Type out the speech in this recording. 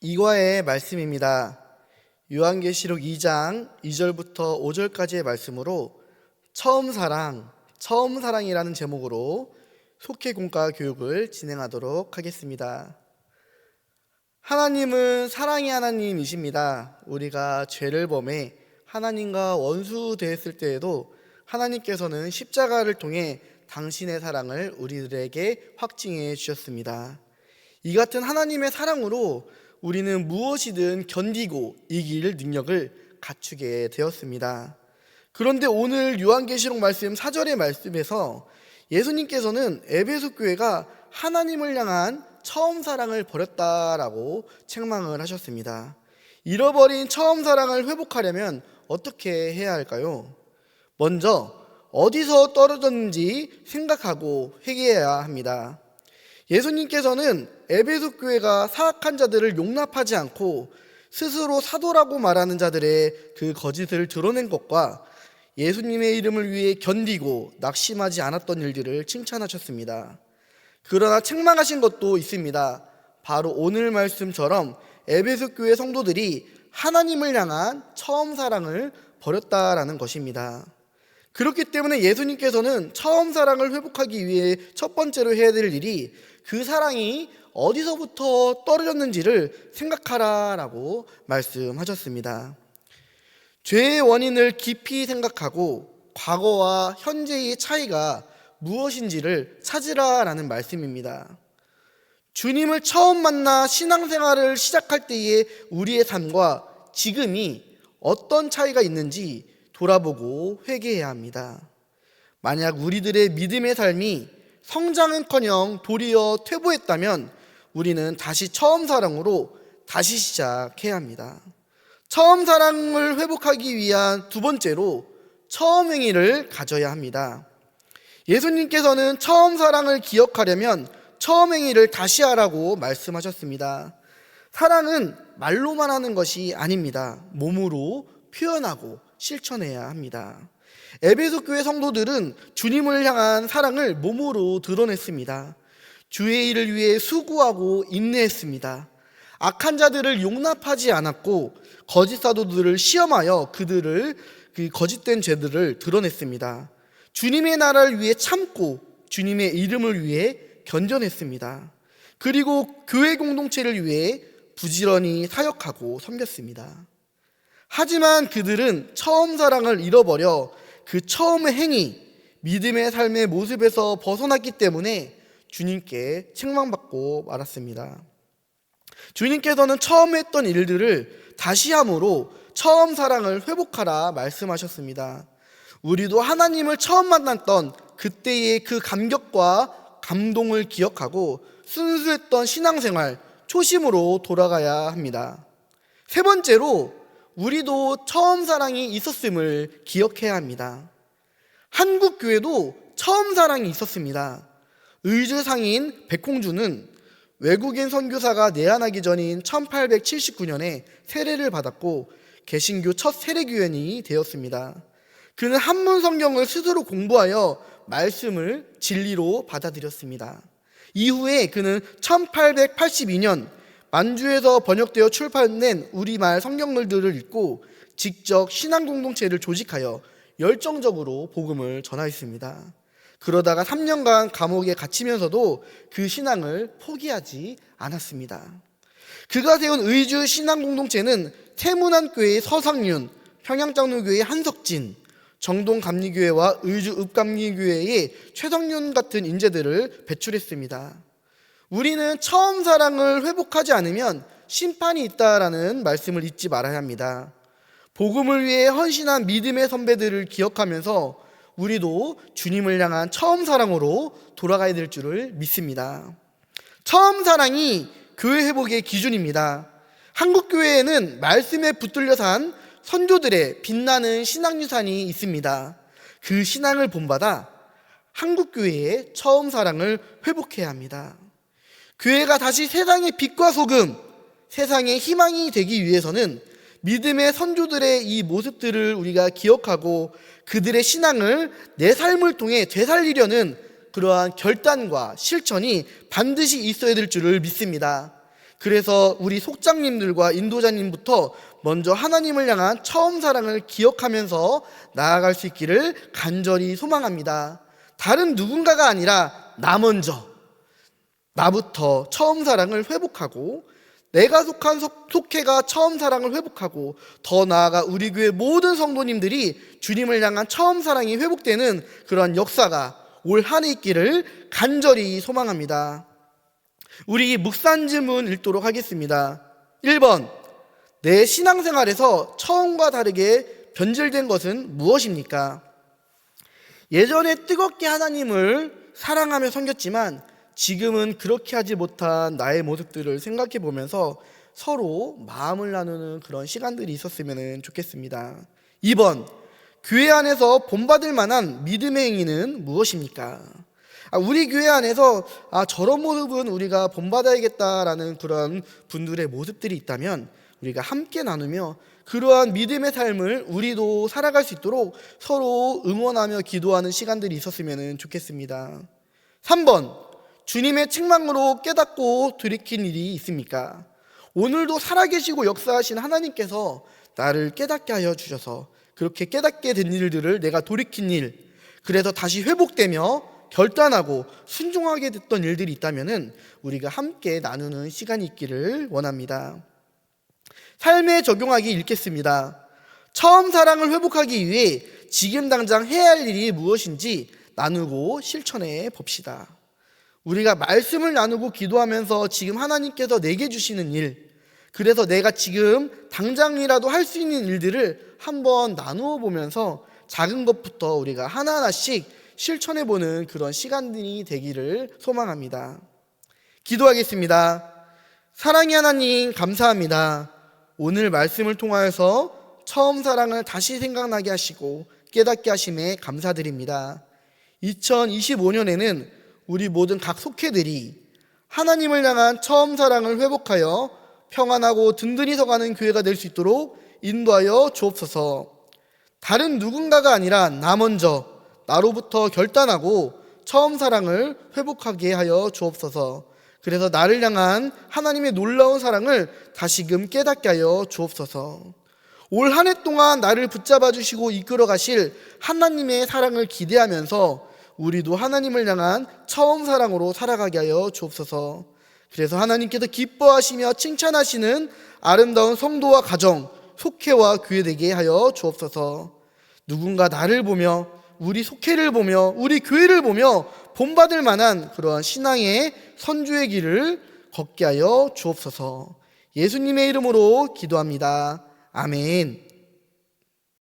이과의 말씀입니다. 요한계시록 2장 2절부터 5절까지의 말씀으로 처음사랑이라는 제목으로 속회공과 교육을 진행하도록 하겠습니다. 하나님은 사랑의 하나님이십니다. 우리가 죄를 범해 하나님과 원수 되었을 때에도 하나님께서는 십자가를 통해 당신의 사랑을 우리들에게 확증해 주셨습니다. 이 같은 하나님의 사랑으로 우리는 무엇이든 견디고 이길 능력을 갖추게 되었습니다. 그런데 오늘 요한계시록 말씀 4절의 말씀에서 예수님께서는 에베소 교회가 하나님을 향한 처음 사랑을 버렸다라고 책망을 하셨습니다. 잃어버린 처음 사랑을 회복하려면 어떻게 해야 할까요? 먼저 어디서 떨어졌는지 생각하고 회개해야 합니다. 예수님께서는 에베소 교회가 사악한 자들을 용납하지 않고 스스로 사도라고 말하는 자들의 그 거짓을 드러낸 것과 예수님의 이름을 위해 견디고 낙심하지 않았던 일들을 칭찬하셨습니다. 그러나 책망하신 것도 있습니다. 바로 오늘 말씀처럼 에베소 교회 성도들이 하나님을 향한 처음 사랑을 버렸다라는 것입니다. 그렇기 때문에 예수님께서는 처음 사랑을 회복하기 위해 첫 번째로 해야 될 일이 그 사랑이 어디서부터 떨어졌는지를 생각하라라고 말씀하셨습니다. 죄의 원인을 깊이 생각하고 과거와 현재의 차이가 무엇인지를 찾으라라는 말씀입니다. 주님을 처음 만나 신앙생활을 시작할 때의 우리의 삶과 지금이 어떤 차이가 있는지 돌아보고 회개해야 합니다. 만약 우리들의 믿음의 삶이 성장은커녕 도리어 퇴보했다면 우리는 다시 처음 사랑으로 다시 시작해야 합니다. 처음 사랑을 회복하기 위한 두 번째로 처음 행위를 가져야 합니다. 예수님께서는 처음 사랑을 기억하려면 처음 행위를 다시 하라고 말씀하셨습니다. 사랑은 말로만 하는 것이 아닙니다. 몸으로 표현하고 실천해야 합니다. 에베소 교회 성도들은 주님을 향한 사랑을 몸으로 드러냈습니다. 주의 일을 위해 수고하고 인내했습니다. 악한 자들을 용납하지 않았고 거짓 사도들을 시험하여 그들을 그 거짓된 죄들을 드러냈습니다. 주님의 나라를 위해 참고 주님의 이름을 위해 견뎌냈습니다. 그리고 교회 공동체를 위해 부지런히 사역하고 섬겼습니다. 하지만 그들은 처음 사랑을 잃어버려 그 처음의 행위, 믿음의 삶의 모습에서 벗어났기 때문에 주님께 책망받고 말았습니다. 주님께서는 처음 했던 일들을 다시 함으로 처음 사랑을 회복하라 말씀하셨습니다. 우리도 하나님을 처음 만났던 그때의 그 감격과 감동을 기억하고 순수했던 신앙생활, 초심으로 돌아가야 합니다. 세 번째로 우리도 처음 사랑이 있었음을 기억해야 합니다. 한국 교회도 처음 사랑이 있었습니다. 의주 상인 백홍주는 외국인 선교사가 내한하기 전인 1879년에 세례를 받았고 개신교 첫 세례교연이 되었습니다. 그는 한문 성경을 스스로 공부하여 말씀을 진리로 받아들였습니다. 이후에 그는 1882년 만주에서 번역되어 출판된 우리말 성경글들을 읽고 직접 신앙 공동체를 조직하여 열정적으로 복음을 전하였습니다. 그러다가 3년간 감옥에 갇히면서도 그 신앙을 포기하지 않았습니다. 그가 세운 의주 신앙 공동체는 태문안교회의 서상윤, 평양장로교회의 한석진, 정동감리교회와 의주 읍감리교회의 최성윤 같은 인재들을 배출했습니다. 우리는 처음 사랑을 회복하지 않으면 심판이 있다라는 말씀을 잊지 말아야 합니다. 복음을 위해 헌신한 믿음의 선배들을 기억하면서 우리도 주님을 향한 처음 사랑으로 돌아가야 될 줄을 믿습니다. 처음 사랑이 교회 회복의 기준입니다. 한국교회에는 말씀에 붙들려 산 선조들의 빛나는 신앙유산이 있습니다. 그 신앙을 본받아 한국교회의 처음 사랑을 회복해야 합니다. 교회가 다시 세상의 빛과 소금, 세상의 희망이 되기 위해서는 믿음의 선조들의 이 모습들을 우리가 기억하고 그들의 신앙을 내 삶을 통해 되살리려는 그러한 결단과 실천이 반드시 있어야 될 줄을 믿습니다. 그래서 우리 속장님들과 인도자님부터 먼저 하나님을 향한 처음 사랑을 기억하면서 나아갈 수 있기를 간절히 소망합니다. 다른 누군가가 아니라 나 먼저, 나부터 처음 사랑을 회복하고, 내가 속한 속회가 처음 사랑을 회복하고, 더 나아가 우리 교회 모든 성도님들이 주님을 향한 처음 사랑이 회복되는 그런 역사가 올 한 해 있기를 간절히 소망합니다. 우리 묵상지문 읽도록 하겠습니다. 1번, 내 신앙생활에서 처음과 다르게 변질된 것은 무엇입니까? 예전에 뜨겁게 하나님을 사랑하며 섬겼지만 지금은 그렇게 하지 못한 나의 모습들을 생각해 보면서 서로 마음을 나누는 그런 시간들이 있었으면 좋겠습니다. 2번, 교회 안에서 본받을 만한 믿음의 행위는 무엇입니까? 우리 교회 안에서 저런 모습은 우리가 본받아야겠다라는 그런 분들의 모습들이 있다면 우리가 함께 나누며 그러한 믿음의 삶을 우리도 살아갈 수 있도록 서로 응원하며 기도하는 시간들이 있었으면 좋겠습니다. 3번, 주님의 책망으로 깨닫고 돌이킨 일이 있습니까? 오늘도 살아계시고 역사하신 하나님께서 나를 깨닫게 하여 주셔서 그렇게 깨닫게 된 일들을 내가 돌이킨 일, 그래서 다시 회복되며 결단하고 순종하게 됐던 일들이 있다면 우리가 함께 나누는 시간이 있기를 원합니다. 삶에 적용하기 읽겠습니다. 처음 사랑을 회복하기 위해 지금 당장 해야 할 일이 무엇인지 나누고 실천해 봅시다. 우리가 말씀을 나누고 기도하면서 지금 하나님께서 내게 주시는 일, 그래서 내가 지금 당장이라도 할 수 있는 일들을 한번 나누어 보면서 작은 것부터 우리가 하나하나씩 실천해 보는 그런 시간들이 되기를 소망합니다. 기도하겠습니다. 사랑의 하나님, 감사합니다. 오늘 말씀을 통하여서 처음 사랑을 다시 생각나게 하시고 깨닫게 하심에 감사드립니다. 2025년에는 우리 모든 각 속회들이 하나님을 향한 처음 사랑을 회복하여 평안하고 든든히 서가는 교회가 될 수 있도록 인도하여 주옵소서. 다른 누군가가 아니라 나 먼저, 나로부터 결단하고 처음 사랑을 회복하게 하여 주옵소서. 그래서 나를 향한 하나님의 놀라운 사랑을 다시금 깨닫게 하여 주옵소서. 올 한 해 동안 나를 붙잡아 주시고 이끌어 가실 하나님의 사랑을 기대하면서 우리도 하나님을 향한 처음 사랑으로 살아가게 하여 주옵소서. 그래서 하나님께서 기뻐하시며 칭찬하시는 아름다운 성도와 가정, 속회와 교회 되게 하여 주옵소서. 누군가 나를 보며, 우리 속회를 보며, 우리 교회를 보며 본받을 만한 그러한 신앙의 선주의 길을 걷게 하여 주옵소서. 예수님의 이름으로 기도합니다. 아멘.